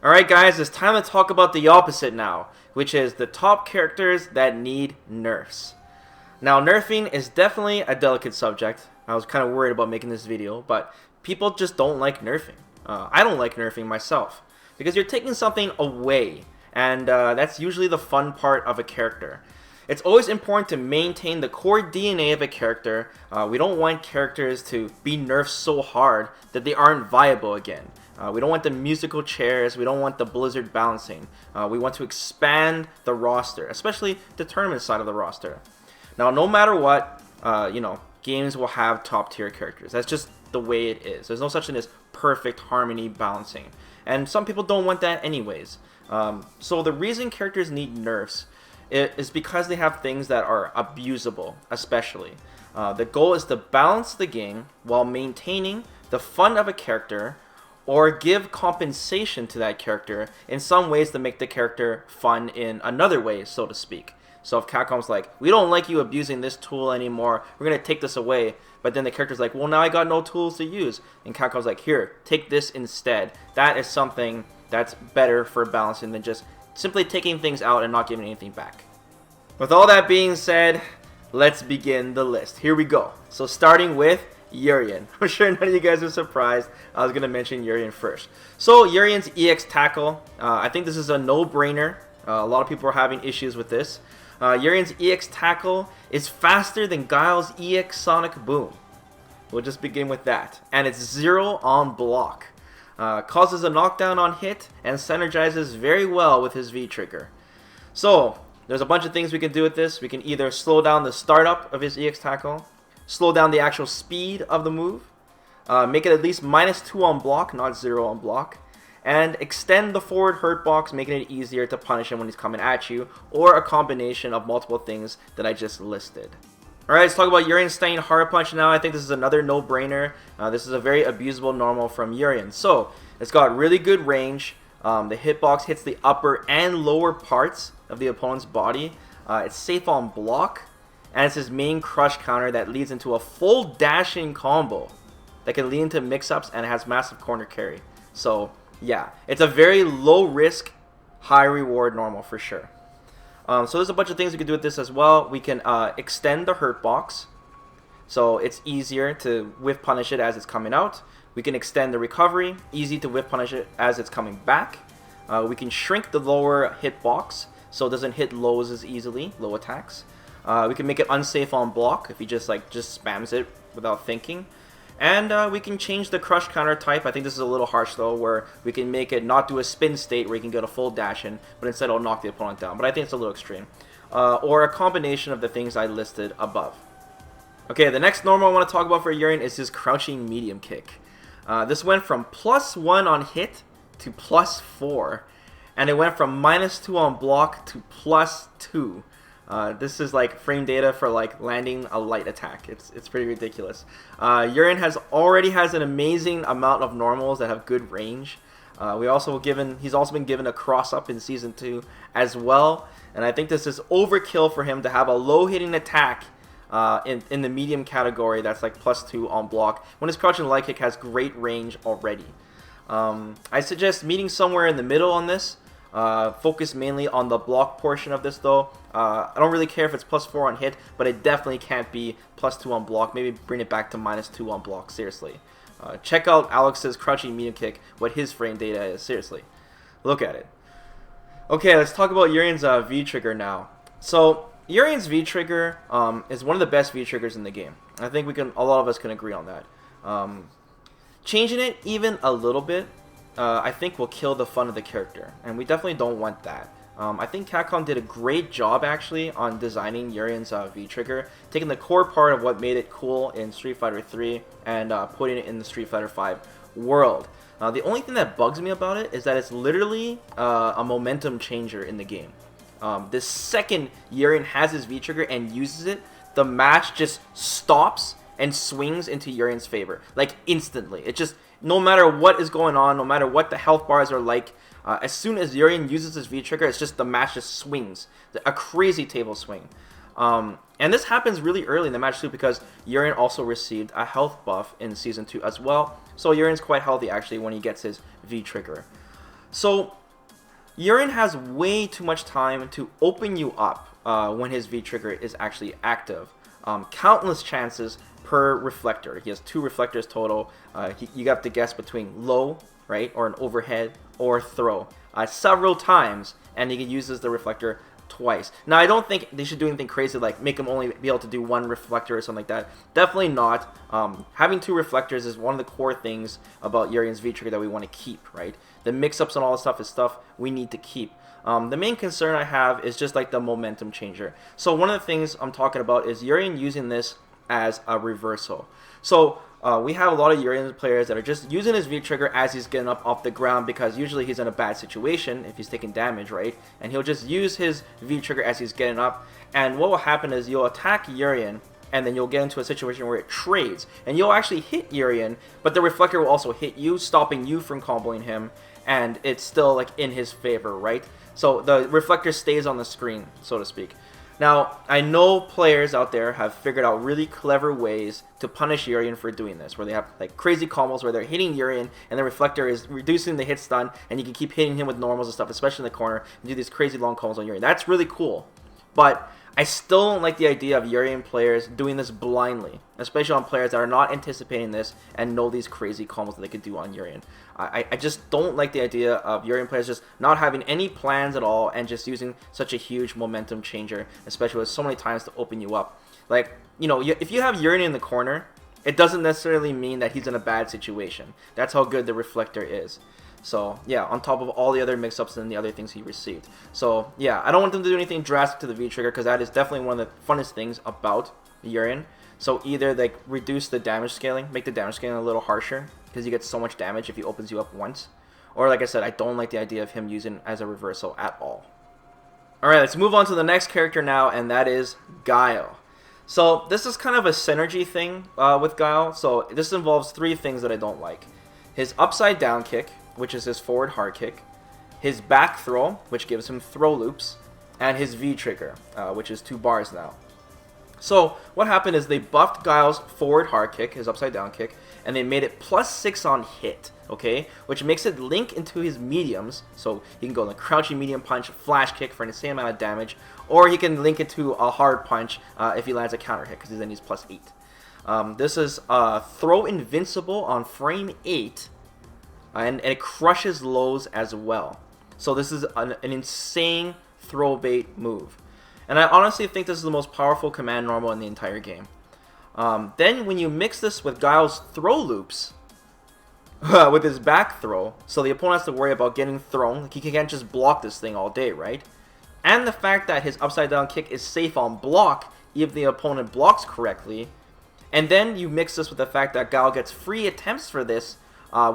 Alright guys, it's time to talk about the opposite now, which is the top characters that need nerfs. Now nerfing is definitely a delicate subject. I was kind of worried about making this video, but people just don't like nerfing. I don't like nerfing myself, because you're taking something away, and that's usually the fun part of a character. It's always important to maintain the core DNA of a character. We don't want characters to be nerfed so hard that they aren't viable again. We don't want the musical chairs, we don't want the blizzard balancing. We want to expand the roster, especially the tournament side of the roster. Now, no matter what, games will have top tier characters. That's just the way it is. There's no such thing as perfect harmony balancing. And some people don't want that anyways. So the reason characters need nerfs is because they have things that are abusable, especially. The goal is to balance the game while maintaining the fun of a character, or give compensation to that character in some ways to make the character fun in another way, so to speak. So if Capcom's like, we don't like you abusing this tool anymore, we're going to take this away, but then the character's like, well, now I got no tools to use, and Capcom's like, here, take this instead. That is something that's better for balancing than just simply taking things out and not giving anything back. With all that being said, let's begin the list. Here we go. So starting with Urion. I'm sure none of you guys are surprised I was going to mention Urion first. So Urien's EX Tackle, I think this is a no-brainer. A lot of people are having issues with this. Urien's EX Tackle is faster than Guile's EX Sonic Boom. We'll just begin with that. And it's 0 on block. Causes a knockdown on hit and synergizes very well with his V Trigger. So there's a bunch of things we can do with this. We can either slow down the startup of his EX Tackle, slow down the actual speed of the move, make it at least -2 on block, not 0 on block, and extend the forward hurt box, making it easier to punish him when he's coming at you, or a combination of multiple things that I just listed. Alright, let's talk about Urien's Stunning Hard Punch now. I think this is another no-brainer. This is a very abusable normal from Urion. So, it's got really good range. The hitbox hits the upper and lower parts of the opponent's body. It's safe on block. And it's his main crush counter that leads into a full dashing combo that can lead into mix-ups, and it has massive corner carry. So yeah, it's a very low risk, high reward normal for sure. So there's a bunch of things we can do with this as well. We can extend the hurt box, so it's easier to whiff punish it as it's coming out. We can extend the recovery, easy to whiff punish it as it's coming back. We can shrink the lower hit box so it doesn't hit lows as easily, low attacks. We can make it unsafe on block if he just spams it without thinking. And we can change the crush counter type. I think this is a little harsh though, where we can make it not do a spin state where you can get a full dash in, but instead it'll knock the opponent down. But I think it's a little extreme. Or a combination of the things I listed above. Okay, the next normal I want to talk about for Urion is his crouching medium kick. This went from +1 on hit to +4. And it went from -2 on block to +2. This is like frame data for like landing a light attack. It's pretty ridiculous. Urion already has an amazing amount of normals that have good range. He's also been given a cross up in season 2 as well, and I think this is overkill for him to have a low hitting attack in the medium category that's like +2 on block when his crouching light kick has great range already. I suggest meeting somewhere in the middle on this. Focus mainly on the block portion of this though. I don't really care if it's +4 on hit, but it definitely can't be +2 on block. Maybe bring it back to -2 on block, seriously. Check out Alex's crouching medium kick, what his frame data is, seriously. Look at it. Okay, let's talk about Urion's V Trigger now. So, Urion's V Trigger is one of the best V Triggers in the game. I think a lot of us can agree on that. Changing it even a little bit, I think will kill the fun of the character, and we definitely don't want that. I think Capcom did a great job actually on designing Urion's V Trigger, taking the core part of what made it cool in Street Fighter 3 and putting it in the Street Fighter 5 world. The only thing that bugs me about it is that it's literally a momentum changer in the game. The second Urion has his V Trigger and uses it, the match just stops and swings into Urion's favor, like instantly. It just, no matter what is going on, no matter what the health bars are like, as soon as Urion uses his V Trigger, it's just the match just swings. A crazy table swing. And this happens really early in the match too, because Urion also received a health buff in Season 2 as well. So Urion's quite healthy actually when he gets his V Trigger. So Urion has way too much time to open you up when his V trigger is actually active. Countless chances per reflector. He has 2 reflectors total. You have to guess between low, right, or an overhead, or throw several times, and he uses the reflector twice. Now, I don't think they should do anything crazy like make him only be able to do 1 reflector or something like that. Definitely not. Having 2 reflectors is one of the core things about Urien's V trigger that we want to keep, right? The mix-ups and all this stuff is stuff we need to keep. The main concern I have is just like the momentum changer. So one of the things I'm talking about is Urion using this as a reversal. So we have a lot of Urion players that are just using his V-trigger as he's getting up off the ground, because usually he's in a bad situation if he's taking damage, right? And he'll just use his V-trigger as he's getting up, and what will happen is you'll attack Urion, and then you'll get into a situation where it trades, and you'll actually hit Urion, but the reflector will also hit you, stopping you from comboing him, and it's still like in his favor, right? So the reflector stays on the screen, so to speak. Now, I know players out there have figured out really clever ways to punish Urion for doing this, where they have like crazy combos where they're hitting Urion and the reflector is reducing the hit stun, and you can keep hitting him with normals and stuff, especially in the corner, and do these crazy long combos on Urion. That's really cool, but I still don't like the idea of Urion players doing this blindly, especially on players that are not anticipating this and know these crazy combos that they could do on Urion. I just don't like the idea of Urion players just not having any plans at all and just using such a huge momentum changer, especially with so many times to open you up. Like, you know, if you have Urion in the corner, it doesn't necessarily mean that he's in a bad situation. That's how good the reflector is. So, yeah, on top of all the other mix-ups and the other things he received. So, yeah, I don't want them to do anything drastic to the V-trigger, because that is definitely one of the funnest things about Urion. So, either, like, reduce the damage scaling, make the damage scaling a little harsher, because you get so much damage if he opens you up once. Or, like I said, I don't like the idea of him using as a reversal at all. Alright, let's move on to the next character now, and that is Guile. So, this is kind of a synergy thing with Guile. So, this involves 3 things that I don't like. His upside down kick, which is his forward hard kick, his back throw, which gives him throw loops, and his V trigger, which is 2 bars now. So what happened is they buffed Guile's forward hard kick, his upside down kick, and they made it +6 on hit, okay? Which makes it link into his mediums, so he can go like crouching medium punch, flash kick for the same amount of damage, or he can link it to a hard punch if he lands a counter hit, because then he's +8. This is throw invincible on frame 8, and it crushes lows as well. So this is an insane throw bait move. And I honestly think this is the most powerful command normal in the entire game. Then when you mix this with Guile's throw loops, with his back throw, so the opponent has to worry about getting thrown. Like, he can't just block this thing all day, right? And the fact that his upside down kick is safe on block if the opponent blocks correctly. And then you mix this with the fact that Guile gets free attempts for this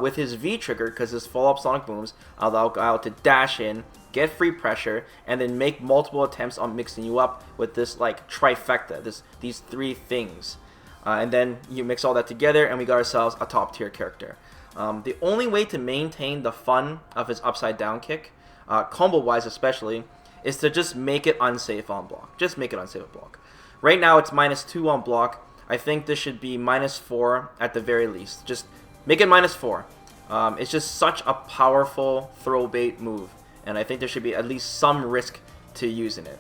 with his V trigger, because his follow-up sonic booms allow Guile to dash in, get free pressure, and then make multiple attempts on mixing you up with this like trifecta, these 3 things. And then you mix all that together and we got ourselves a top tier character. The only way to maintain the fun of his upside down kick, combo wise especially, is to just make it unsafe on block. Just make it unsafe on block. Right now it's -2 on block. I think this should be -4 at the very least. Just make it -4. It's just such a powerful throw bait move, and I think there should be at least some risk to using it.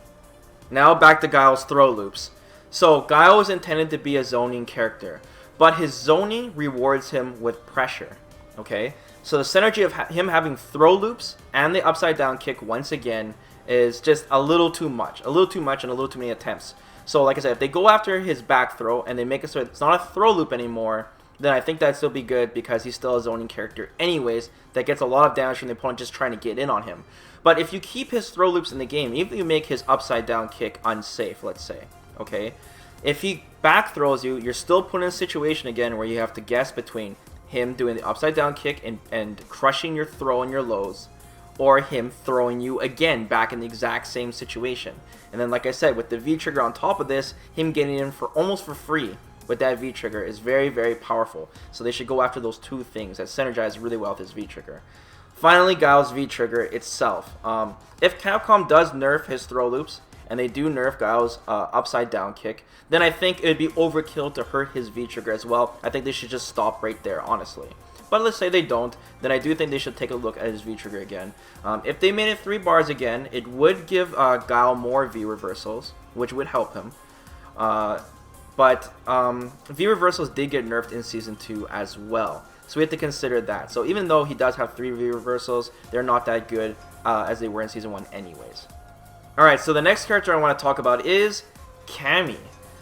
Now back to Guile's throw loops. So Guile is intended to be a zoning character, but his zoning rewards him with pressure. Okay, so the synergy of him having throw loops and the upside down kick once again is just a little too much and a little too many attempts. So like I said, if they go after his back throw and they make it so it's not a throw loop anymore, then I think that'd still be good, because he's still a zoning character anyways that gets a lot of damage from the opponent just trying to get in on him. But if you keep his throw loops in the game, even if you make his upside down kick unsafe, let's say, okay, if he back throws you, you're still put in a situation again where you have to guess between him doing the upside down kick and crushing your throw and your lows, or him throwing you again back in the exact same situation. And then like I said, with the V trigger on top of this, him getting in for almost for free with that V trigger is very, very powerful. So they should go after those 2 things that synergize really well with his V trigger. Finally, Guile's V trigger itself. If Capcom does nerf his throw loops, and they do nerf Guile's upside down kick, then I think it would be overkill to hurt his V trigger as well. I think they should just stop right there, honestly. but let's say they don't, then I do think they should take a look at his V Trigger again. If they made it 3 bars again, it would give Guile more V reversals, which would help him. But V reversals did get nerfed in Season 2 as well, so we have to consider that. So even though he does have 3 V reversals, they're not that good as they were in Season 1 anyways. Alright, so the next character I want to talk about is Cammy.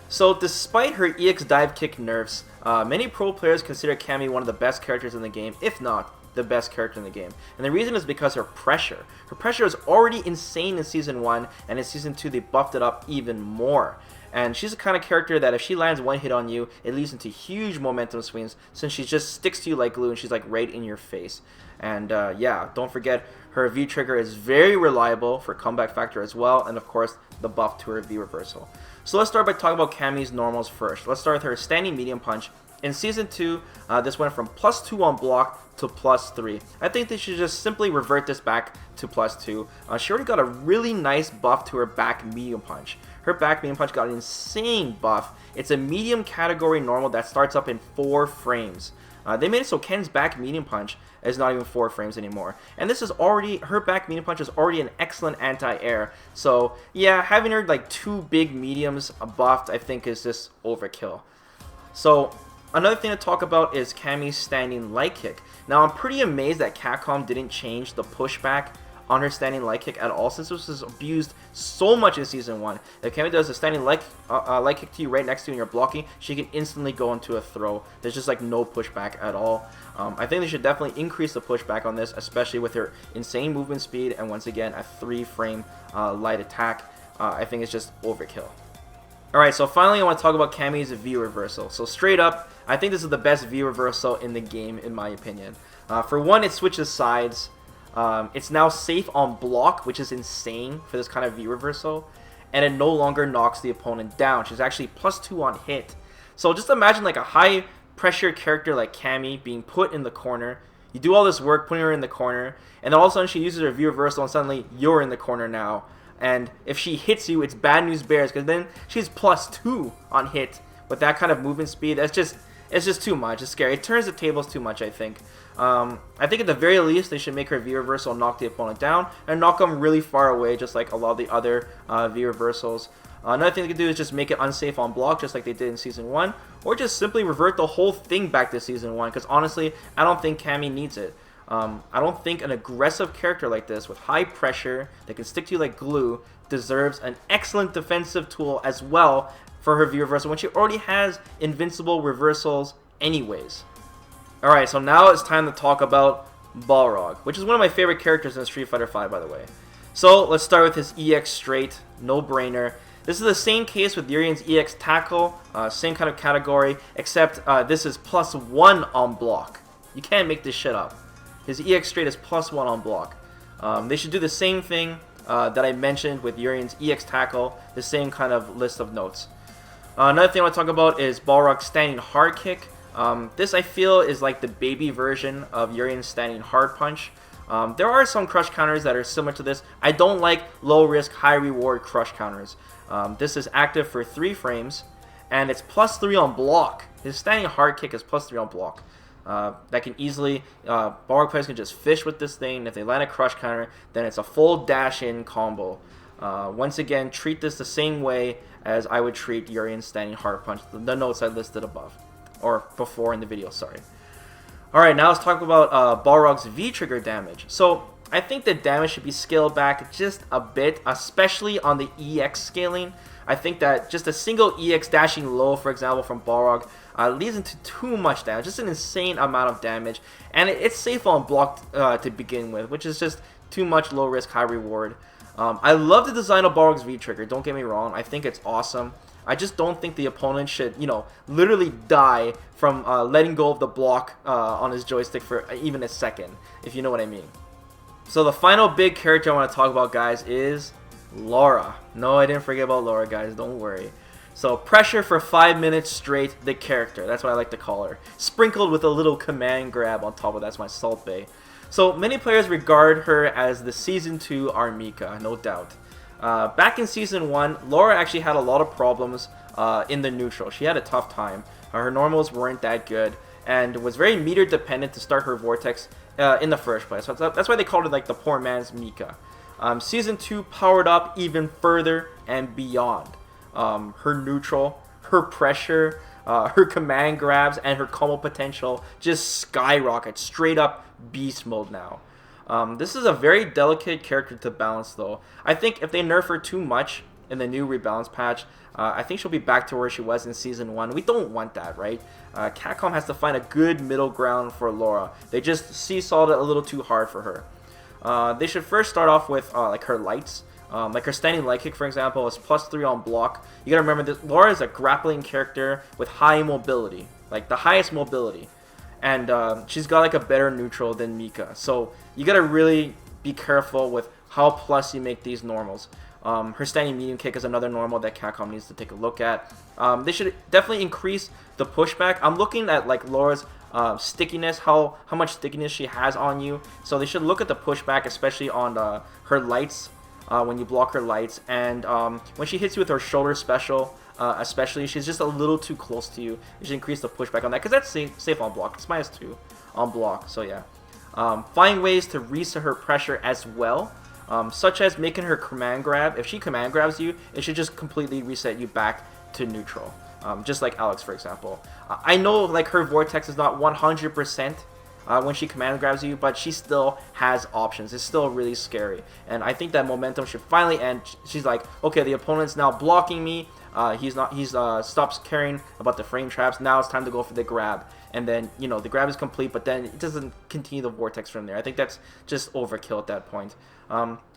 So despite her EX dive kick nerfs, many pro players consider Cammy one of the best characters in the game, if not the best character in the game. And the reason is because her pressure. Her pressure is already insane in Season 1, and in Season 2 they buffed it up even more. And she's the kind of character that if she lands one hit on you, it leads into huge momentum swings, since she just sticks to you like glue and she's like right in your face. And yeah, don't forget, her V Trigger is very reliable for comeback factor as well, and of course the buff to her V reversal. So let's start by talking about Camis Normals first. Let's start with her standing medium punch. In Season 2, this went from +2 on block to +3. I think they should just simply revert this back to +2. She already got a really nice buff to her back medium punch. Her back medium punch got an insane buff. It's a medium category normal that starts up in 4 frames. They made it so Ken's back medium punch is not even 4 frames anymore. And this is already, her back medium punch is already an excellent anti-air. So yeah, having her like 2 big mediums buffed I think is just overkill. So another thing to talk about is Cammy's standing light kick. Now I'm pretty amazed that Capcom didn't change the pushback on her standing light kick at all, since this was abused so much in Season 1. If Cammy does a standing light kick to you right next to you and you're blocking, she can instantly go into a throw. There's just like no pushback at all. I think they should definitely increase the pushback on this, especially with her insane movement speed and once again a 3-frame light attack. I think it's just overkill. Alright, so finally I want to talk about Cammy's V reversal. So straight up, I think this is the best V reversal in the game in my opinion. For one, it switches sides. It's now safe on block, which is insane for this kind of V reversal, and it no longer knocks the opponent down. She's actually +2 on hit. So just imagine like a high pressure character like Cammy being put in the corner. You do all this work putting her in the corner, and then all of a sudden she uses her V reversal and suddenly you're in the corner now. And if she hits you, it's bad news bears, because then she's +2 on hit with that kind of movement speed. It's just too much. It's scary. It turns the tables too much, I think. I think at the very least, they should make her V reversal knock the opponent down and knock them really far away, just like a lot of the other V reversals. Another thing they could do is just make it unsafe on block, just like they did in Season 1, or just simply revert the whole thing back to Season 1, because honestly, I don't think Cammy needs it. I don't think an aggressive character like this, with high pressure, that can stick to you like glue, deserves an excellent defensive tool as well for her V reversal, when she already has invincible reversals anyways. Alright, so now it's time to talk about Balrog, which is one of my favorite characters in Street Fighter V, by the way. So let's start with his EX straight, no brainer. This is the same case with Uriens EX tackle, same kind of category, except this is +1 on block. You can't make this shit up. His EX straight is +1 on block. They should do the same thing that I mentioned with Uriens EX tackle, the same kind of list of notes. Another thing I want to talk about is Balrog's standing hard kick. This I feel is like the baby version of Urien's standing hard punch. There are some crush counters that are similar to this. I don't like low risk, high reward crush counters. This is active for 3 frames, and it's +3 on block. His standing hard kick is +3 on block. That can easily, Balrog players can just fish with this thing. If they land a crush counter, then it's a full dash in combo. Once again, treat this the same way as I would treat Urien's standing hard punch, the notes I listed above, or before in the video, sorry. Alright, now let's talk about Balrog's V Trigger damage. So I think the damage should be scaled back just a bit, especially on the EX scaling. I think that just a single EX dashing low, for example, from Balrog leads into too much damage, just an insane amount of damage, and it's safe on block to begin with, which is just too much low risk, high reward. I love the design of Balrog's V Trigger, don't get me wrong, I think it's awesome. I just don't think the opponent should, you know, literally die from letting go of the block on his joystick for even a second, if you know what I mean. So the final big character I want to talk about, guys, is Laura. No, I didn't forget about Laura, guys, don't worry. So pressure for 5 minutes straight, the character, that's what I like to call her. Sprinkled with a little command grab on top of that's my Salt Bae. So many players regard her as the Season 2 Armika, no doubt. Back in Season 1, Laura actually had a lot of problems in the neutral. She had a tough time. Her normals weren't that good, and was very meter dependent to start her vortex in the first place. So that's why they called it like the poor man's Mika. Season 2 powered up even further and beyond. Her neutral, her pressure, her command grabs, and her combo potential just skyrocket, straight up beast mode now. This is a very delicate character to balance though. I think if they nerf her too much in the new rebalance patch, I think she'll be back to where she was in Season 1. We don't want that, right? Capcom has to find a good middle ground for Laura. They just seesawed it a little too hard for her. They should first start off with like her lights. Like her standing light kick, for example, is +3 on block. You gotta remember that Laura is a grappling character with high mobility, like the highest mobility. And she's got like a better neutral than Mika. So you gotta really be careful with how plus you make these normals. Her standing medium kick is another normal that Capcom needs to take a look at. They should definitely increase the pushback. I'm looking at like Laura's stickiness, how much stickiness she has on you. So they should look at the pushback, especially on her lights, when you block her lights. And when she hits you with her shoulder special, especially, she's just a little too close to you. You should increase the pushback on that, because that's safe on block. It's -2 on block, so yeah. Find ways to reset her pressure as well. Such as making her command grab. If she command grabs you, it should just completely reset you back to neutral. Just like Alex, for example. I know like her vortex is not 100% when she command grabs you, but she still has options. It's still really scary. And I think that momentum should finally end. She's like, okay, the opponent's now blocking me. He's stops caring about the frame traps. Now it's time to go for the grab. And then, you know, the grab is complete, but then it doesn't continue the vortex from there. I think that's just overkill at that point.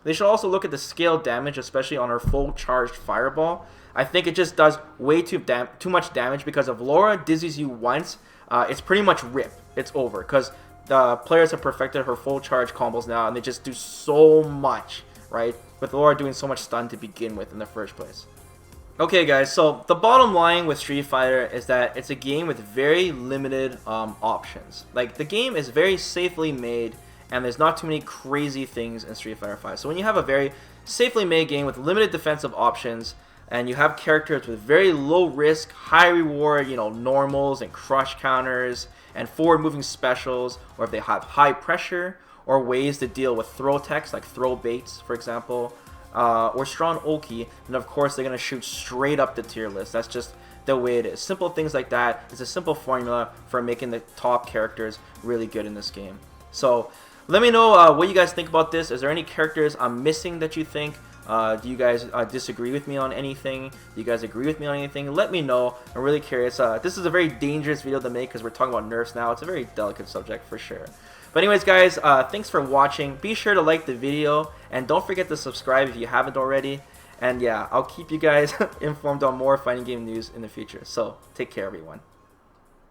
They should also look at the scale damage, especially on her full charged fireball. I think it just does way too much damage, because if Laura dizzies you once, it's pretty much rip. It's over, because the players have perfected her full charge combos now, and they just do so much, right? With Laura doing so much stun to begin with in the first place. Okay guys, so the bottom line with Street Fighter is that it's a game with very limited options. Like, the game is very safely made, and there's not too many crazy things in Street Fighter V. So when you have a very safely made game with limited defensive options, and you have characters with very low risk, high reward, you know, normals and crush counters, and forward moving specials, or if they have high pressure, or ways to deal with throw techs, like throw baits, for example, or strong Oki, and of course they're going to shoot straight up the tier list. That's just the way it is. Simple things like that. It's a simple formula for making the top characters really good in this game. So let me know what you guys think about this. Is there any characters I'm missing that you think? Do you guys disagree with me on anything? Do you guys agree with me on anything? Let me know. I'm really curious. This is a very dangerous video to make, because we're talking about nerfs now. It's a very delicate subject for sure. But anyways guys, thanks for watching. Be sure to like the video, and don't forget to subscribe if you haven't already. And yeah, I'll keep you guys informed on more fighting game news in the future. So take care everyone.